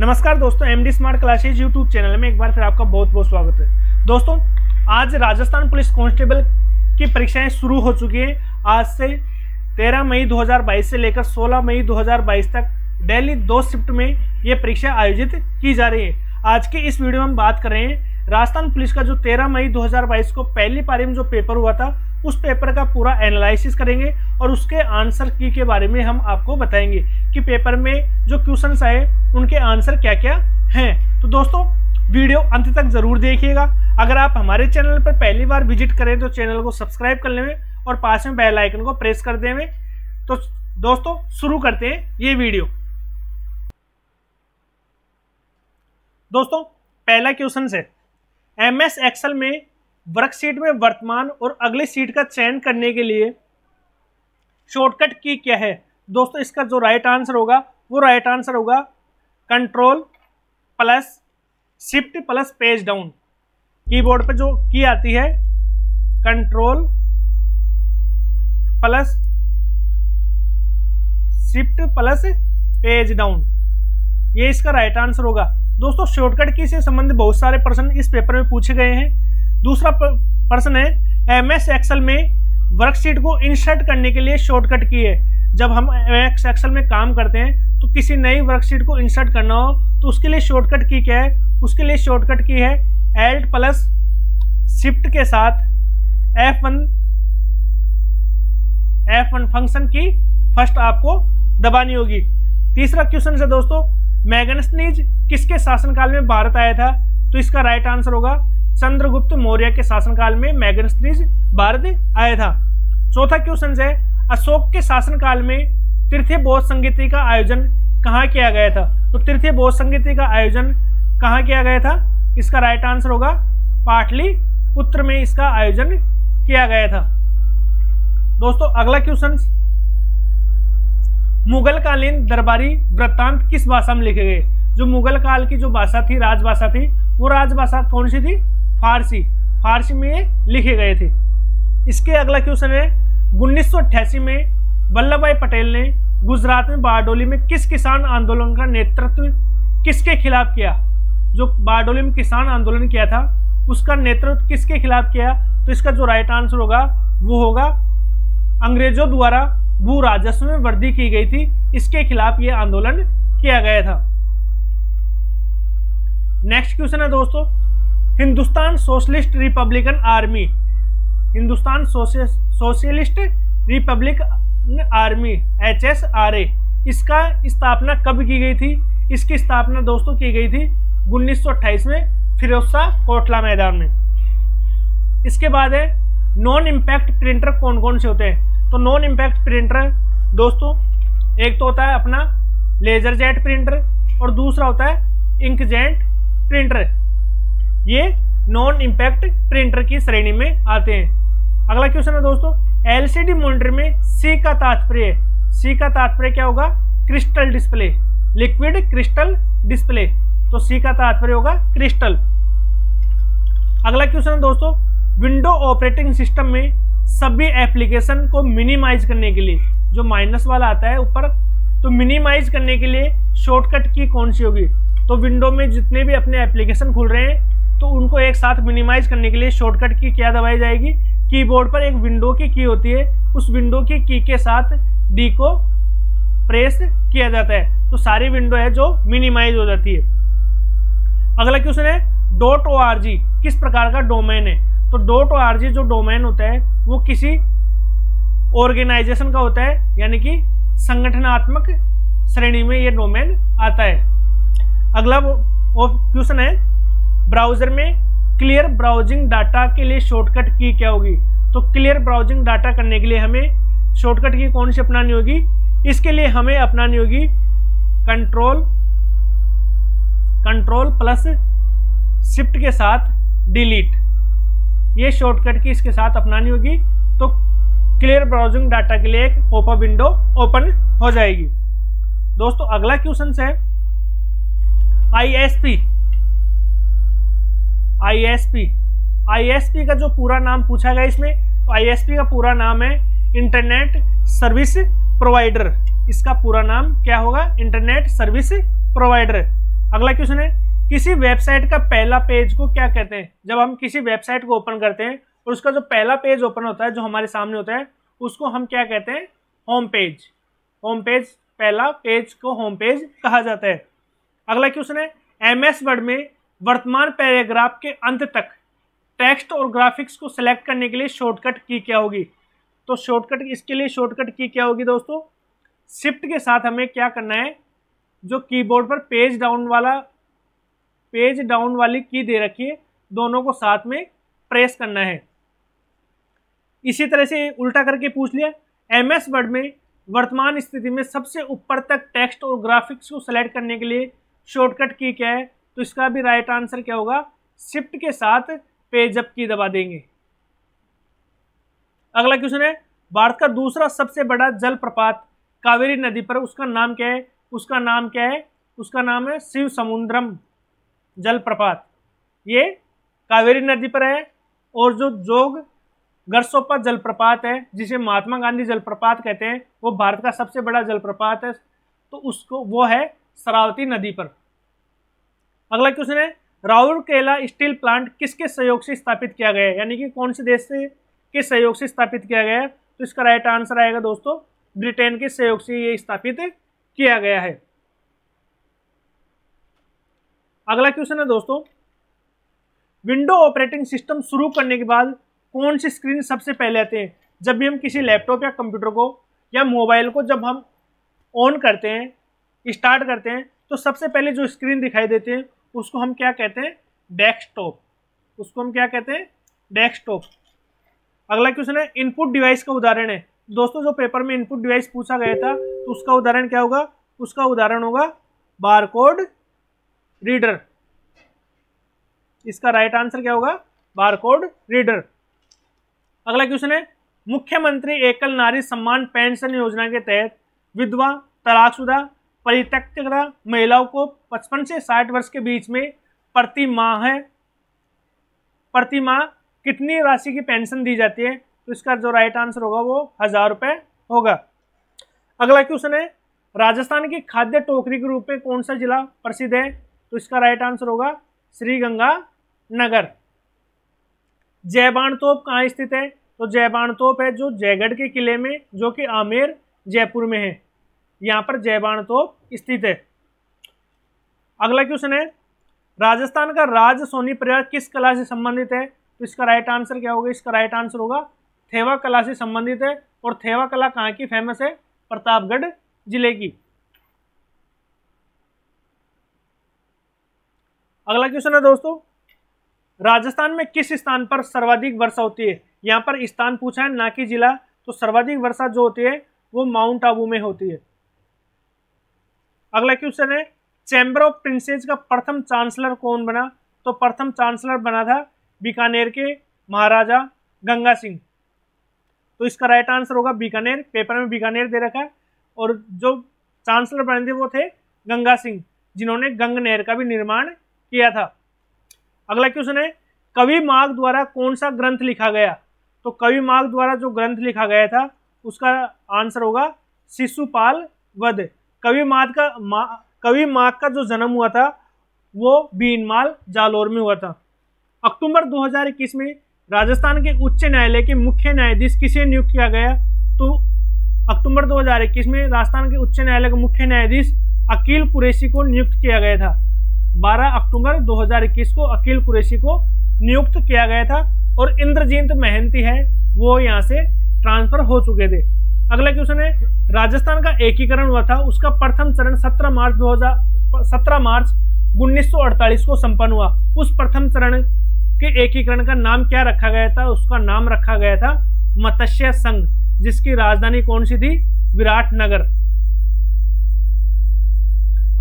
नमस्कार दोस्तों, MD smart classes YouTube channel में एक बार फिर आपका बहुत बहुत स्वागत है। दोस्तों, आज राजस्थान पुलिस कांस्टेबल की परीक्षाएं शुरू हो चुकी हैं। आज से 13 मई 2022 से लेकर 16 मई 2022 तक डेली 2 शिफ्ट में ये परीक्षा आयोजित की जा रही है। आज के इस वीडियो में हम बात कर रहे हैं राजस्थान पुलिस का जो 13 मई 2022 को पहली पारी में जो पेपर हुआ था उस पेपर का पूरा एनालिसिस करेंगे और उसके आंसर की के बारे में हम आपको बताएंगे कि पेपर में जो क्वेश्चंस आए उनके आंसर क्या क्या हैं। तो दोस्तों, वीडियो अंत तक जरूर देखिएगा। अगर आप हमारे चैनल पर पहली बार विजिट करें तो चैनल को सब्सक्राइब कर लें और पास में बेल आइकन को प्रेस कर दें। तो दोस्तों, शुरू करते हैं ये वीडियो। दोस्तों, पहला क्वेश्चन है एमएस एक्सेल में वर्कशीट में वर्तमान और अगली शीट का चयन करने के लिए शॉर्टकट की क्या है। दोस्तों, इसका जो राइट आंसर होगा वो राइट आंसर होगा control plus shift plus page down. Keyboard पे जो की आती है control plus shift plus page down, ये इसका राइट आंसर होगा। दोस्तों, शॉर्टकट की से संबंधित बहुत सारे प्रश्न इस पेपर में पूछे गए हैं। दूसरा प्रश्न है एमएस एक्सेल में वर्कशीट को इंसर्ट करने के लिए शॉर्टकट की है। जब हम एमएस एक्सेल में काम करते हैं तो किसी नई वर्कशीट को इंसर्ट करना हो तो उसके लिए शॉर्टकट की क्या है। उसके लिए शॉर्टकट की है एल्ट प्लस शिफ्ट के साथ F1 फंक्शन की फर्स्ट आपको दबानी होगी। तीसरा क्वेश्चन है दोस्तों, मैग्नेस्नीज किसके शासनकाल में भारत आया था। तो इसका राइट आंसर होगा चंद्रगुप्त मौर्य के शासनकाल में मैग्नेस्नीज भारत आया था। चौथा क्वेश्चन है अशोक के शासनकाल में तृतीय बौद्ध संगीति का आयोजन कहाँ किया गया था। तो तृतीय बौद्ध संगीति का आयोजन कहाँ किया गया था। इसका राइट आंसर होगा पाटलिपुत्र में इसका आयोजन किया गया था। दोस्तों, अगला क्वेश्चन, मुगल कालीन दरबारी वृत्तांत किस भाषा में लिखे गए। जो मुगल काल की जो भाषा थी, राजभाषा थी, वो राजभाषा कौन सी थी। फारसी में ये लिखे गए थे। इसके अगला क्वेश्चन है 1988 में वल्लभ भाई पटेल ने गुजरात में बारडोली में किस किसान आंदोलन का नेतृत्व किसके खिलाफ किया। जो बारडोली में किसान आंदोलन किया था उसका नेतृत्व किसके खिलाफ किया। तो इसका जो राइट आंसर होगा वो होगा अंग्रेजों द्वारा भू राजस्व में वृद्धि की गई थी, इसके खिलाफ ये आंदोलन किया गया था। नेक्स्ट क्वेश्चन है दोस्तों, Hindustan socialist Republican army, Hindustan socialist Republican army HSRA, इसका स्थापना कब की गई थी। इसकी स्थापना दोस्तों की गई थी 1928 में फिरोजशाह कोटला मैदान में। इसके बाद है नॉन इम्पैक्ट प्रिंटर कौन कौन से होते हैं। तो नॉन इम्पैक्ट प्रिंटर दोस्तों, एक तो होता है अपना लेजर जेट प्रिंटर और दूसरा होता है इंकजेट प्रिंटर। ये नॉन इम्पैक्ट प्रिंटर की श्रेणी में आते हैं। अगला क्वेश्चन है दोस्तों, एलसीडी मॉनिटर में सी का तात्पर्य क्या होगा। Crystal display, liquid crystal display. तो सी का तात्पर्य होगा क्रिस्टल। अगला क्वेश्चन है दोस्तों, विंडो ऑपरेटिंग सिस्टम में सभी एप्लीकेशन को मिनिमाइज करने के लिए, जो माइनस वाला आता है ऊपर, तो मिनिमाइज करने के लिए शॉर्टकट की कौन सी होगी। तो विंडो में जितने भी अपने एप्लीकेशन खुल रहे हैं तो उनको एक साथ मिनिमाइज करने के लिए शॉर्टकट की क्या दबाई जाएगी। कीबोर्ड पर एक विंडो की होती है, उस विंडो की के साथ डी को प्रेस किया जाता है तो सारी विंडो है जो मिनिमाइज हो जाती है। अगला क्वेश्चन है .org किस प्रकार का डोमेन है। तो .org जो डोमेन होता है वो किसी ऑर्गेनाइजेशन का होता है, यानी कि संगठनात्मक श्रेणी में ये डोमेन आता है। अगला क्वेश्चन है ब्राउजर में क्लियर ब्राउजिंग डाटा के लिए शॉर्टकट की क्या होगी। तो क्लियर ब्राउजिंग डाटा करने के लिए हमें शॉर्टकट की कौन सी अपनानी होगी। इसके लिए हमें अपनानी होगी कंट्रोल प्लस शिफ्ट के साथ डिलीट, ये शॉर्टकट की इसके साथ अपनानी होगी। तो क्लियर ब्राउजिंग डाटा के लिए एक पॉपअप विंडो ओपन हो जाएगी। दोस्तों, अगला क्वेश्चन है ISP का जो पूरा नाम पूछा गया इसमें, तो ISP का पूरा नाम है इंटरनेट सर्विस प्रोवाइडर। इसका पूरा नाम क्या होगा, इंटरनेट सर्विस प्रोवाइडर। अगला क्वेश्चन है, किसी वेबसाइट का पहला पेज को क्या कहते हैं? जब हम किसी वेबसाइट को ओपन करते हैं और उसका जो पहला पेज ओपन होता है, जो हमारे सामने होता है, उसको हम क्या कहते हैं? Home page. होम पेज, पहला पेज को होम पेज कहा जाता है। अगला क्वेश्चन है, MS वर्ड में वर्तमान पैराग्राफ के अंत तक टेक्स्ट और ग्राफिक्स को सिलेक्ट करने के लिए शॉर्टकट की क्या होगी? तो शॉर्टकट, इसके लिए शॉर्टकट की क्या होगी दोस्तों? शिफ्ट के साथ हमें क्या करना है, जो कीबोर्ड पर पेज डाउन वाली की दे रखी है, दोनों को साथ में प्रेस करना है। इसी तरह से उल्टा करके पूछ लिया, MS वर्ड में वर्तमान स्थिति में सबसे ऊपर तक टेक्स्ट और ग्राफिक्स को सेलेक्ट करने के लिए शॉर्टकट की क्या है? तो इसका भी राइट आंसर क्या होगा? शिफ्ट के साथ पेज अप की दबा देंगे। अगला क्वेश्चन है, भारत का दूसरा सबसे बड़ा जलप्रपात कावेरी नदी पर, उसका नाम क्या है? उसका नाम क्या है? उसका नाम है शिव समुद्रम जलप्रपात। ये कावेरी नदी पर है। और जो जोग गरसोपा जलप्रपात है, जिसे महात्मा गांधी जलप्रपात कहते हैं, वो भारत का सबसे बड़ा जलप्रपात है, तो उसको वो है शरावती नदी पर। अगला क्वेश्चन है, राउरकेला स्टील प्लांट किसके सहयोग से स्थापित किया गया है? यानी कि कौन से देश से के सहयोग से स्थापित किया गया है? तो इसका राइट आंसर आएगा दोस्तों, ब्रिटेन के सहयोग से ये स्थापित किया गया है। अगला क्वेश्चन है दोस्तों, विंडो ऑपरेटिंग सिस्टम शुरू करने के बाद कौन सी स्क्रीन सबसे पहले आते हैं? जब भी हम किसी लैपटॉप या कंप्यूटर को या मोबाइल को जब हम ऑन करते हैं, स्टार्ट करते हैं, तो सबसे पहले जो स्क्रीन दिखाई देती है उसको हम क्या कहते हैं? डेस्कटॉप। उसको हम क्या कहते हैं? डेस्कटॉप। अगला क्वेश्चन है, इनपुट डिवाइस का उदाहरण है। दोस्तों, जो पेपर में इनपुट डिवाइस पूछा गया था, तो उसका उदाहरण क्या होगा? उसका उदाहरण होगा बारकोड रीडर। इसका राइट आंसर क्या होगा? Barcode reader. अगला क्वेश्चन है, मुख्यमंत्री एकल नारी सम्मान पेंशन योजना के तहत विधवा, तलाकशुदा, परित्यक्ता महिलाओं को 55 से 60 वर्ष के बीच में प्रति माह कितनी राशि की पेंशन दी जाती है? तो इसका जो राइट आंसर होगा वो 1000 रुपये होगा। अगला क्वेश्चन है, राजस्थान की खाद्य टोकरी के रूप में कौन सा जिला प्रसिद्ध है? तो इसका राइट आंसर होगा श्रीगंगानगर। जयबान तोप कहाँ स्थित है? तो जयबान तोप है जो जयगढ़ के किले में, जो कि आमेर जयपुर में है, यहाँ पर जयबान तोप स्थित है। अगला क्वेश्चन है, राजस्थान का राज सोनी परिवार किस कला से संबंधित है? तो इसका राइट आंसर क्या होगा? इसका राइट आंसर होगा थेवा कला से संबंधित है। और थेवा कला कहाँ की फेमस है? प्रतापगढ़ जिले की। अगला क्वेश्चन है दोस्तों, राजस्थान में किस स्थान पर सर्वाधिक वर्षा होती है? यहाँ पर स्थान पूछा है, ना कि जिला। तो सर्वाधिक वर्षा जो होती है वो माउंट आबू में होती है। अगला क्वेश्चन है, चैम्बर ऑफ प्रिंसेस का प्रथम चांसलर कौन बना? तो प्रथम चांसलर बना था बीकानेर के महाराजा गंगा सिंह। तो इसका राइट आंसर होगा बीकानेर। पेपर में बीकानेर दे रखा है। और जो चांसलर बने थे वो थे गंगा सिंह, जिन्होंने गंग नहर का भी निर्माण किया था। अगला क्वेश्चन है, कवि माघ द्वारा कौन सा ग्रंथ लिखा गया? तो कवि माघ द्वारा जो ग्रंथ लिखा गया था उसका आंसर होगा शिशुपाल वध। कवि माघ का जो जन्म हुआ था वो बीनमाल जालोर में हुआ था। अक्टूबर 2021 में राजस्थान के उच्च न्यायालय के मुख्य न्यायाधीश किसे नियुक्त किया गया? तो अक्टूबर 2021 में राजस्थान के उच्च न्यायालय के मुख्य न्यायाधीश अकील कुरैशी को नियुक्त किया गया था। 12 अक्टूबर 2021 को अकील कुरैशी को नियुक्त किया गया था। और इंद्रजीत महंती है वो यहाँ से ट्रांसफर हो चुके थे। अगला क्वेश्चन है, राजस्थान का एकीकरण हुआ था, उसका प्रथम चरण 17 मार्च 1948 को संपन्न हुआ। उस प्रथम चरण के एकीकरण का नाम क्या रखा गया था? उसका नाम रखा गया था मत्स्य संघ, जिसकी राजधानी कौन सी थी? विराटनगर।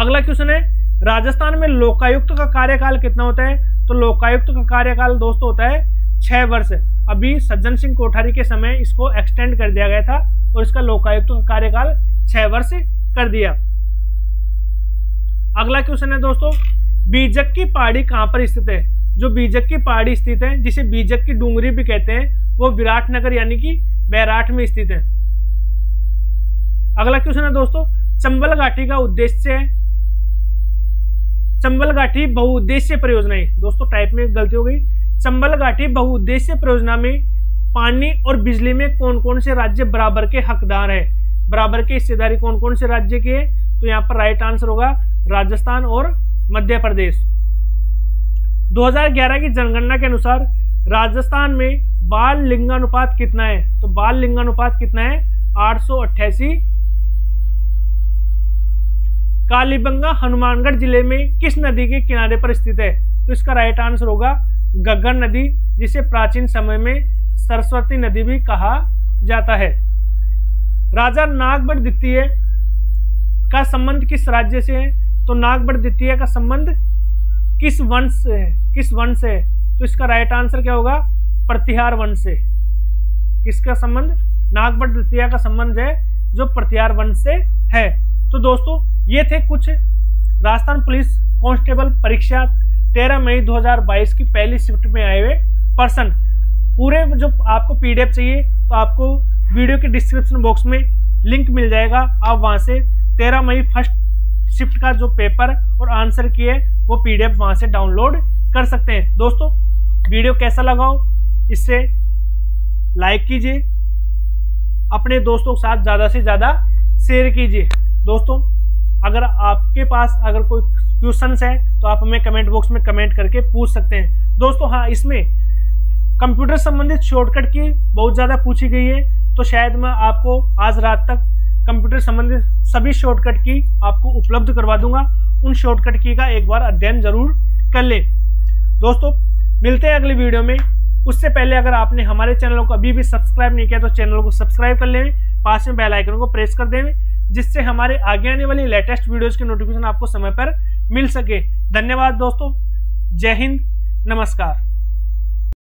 अगला क्वेश्चन है, राजस्थान में लोकायुक्त का कार्यकाल कितना होता है? तो लोकायुक्त का कार्यकाल दोस्तों होता है 6 वर्ष। अभी सज्जन सिंह कोठारी के समय इसको एक्सटेंड कर दिया गया था और इसका लोकायुक्त का कार्यकाल 6 वर्ष कर दिया। अगला क्वेश्चन है दोस्तों, बीजक की पहाड़ी कहां पर स्थित है? जो बीजक की पहाड़ी स्थित है, जिसे बीजक की डूंगरी भी कहते हैं, वो विराटनगर यानी कि बैराठ में स्थित है। अगला क्वेश्चन है दोस्तों, चंबल घाटी का उद्देश्य चंबल घाटी बहुउद्देश्य परियोजनाएं, दोस्तों टाइप में गलती हो गई। चंबल घाटी बहुउद्देश्य परियोजना में पानी और बिजली में कौन कौन से राज्य बराबर के हकदार है, बराबर की हिस्सेदारी कौन कौन से राज्य की है, तो यहाँ पर राइट आंसर होगा राजस्थान और मध्य प्रदेश। 2011 की जनगणना के अनुसार राजस्थान में बाल लिंगानुपात कितना है, तो बाल लिंगानुपात कितना है 888। कालीबंगा हनुमानगढ़ जिले में किस नदी के किनारे पर स्थित है, तो इसका राइट आंसर होगा घग्गर नदी, जिसे प्राचीन समय में सरस्वती नदी भी कहा जाता है। राजा नागभट्ट द्वितीय का संबंध किस राज्य से है, तो नागभट्ट द्वितीय का संबंध किस वंश से है, किस वंश से है, तो इसका राइट आंसर क्या होगा प्रतिहार वंश से। किसका संबंध, नागभट्ट द्वितीय का संबंध है जो प्रतिहार वंश से है। तो दोस्तों ये थे कुछ राजस्थान पुलिस कांस्टेबल परीक्षा 13 मई 2022 की पहली शिफ्ट में आए हुए पर्सन। पूरे जो आपको पीडीएफ चाहिए तो आपको वीडियो के डिस्क्रिप्शन बॉक्स में लिंक मिल जाएगा, आप वहां से 13 मई फर्स्ट शिफ्ट का जो पेपर और आंसर की है वो पीडीएफ वहां से डाउनलोड कर सकते हैं। दोस्तों वीडियो कैसा लगा हो इससे लाइक कीजिए, अपने दोस्तों के साथ ज़्यादा से ज़्यादा शेयर कीजिए। दोस्तों अगर आपके पास अगर कोई क्वेश्चंस है तो आप हमें कमेंट बॉक्स में कमेंट करके पूछ सकते हैं। दोस्तों हाँ, इसमें कंप्यूटर संबंधित शॉर्टकट की बहुत ज़्यादा पूछी गई है, तो शायद मैं आपको आज रात तक कंप्यूटर संबंधित सभी शॉर्टकट की आपको उपलब्ध करवा दूंगा। उन शॉर्टकट की का एक बार अध्ययन जरूर कर लें। दोस्तों मिलते हैं अगले वीडियो में। उससे पहले अगर आपने हमारे चैनल को अभी भी सब्सक्राइब नहीं किया तो चैनल को सब्सक्राइब कर लें, पास में बेल आइकन को प्रेस कर दें, जिससे हमारे आगे आने वाली लेटेस्ट वीडियोस के नोटिफिकेशन आपको समय पर मिल सके। धन्यवाद दोस्तों, जय हिंद, नमस्कार।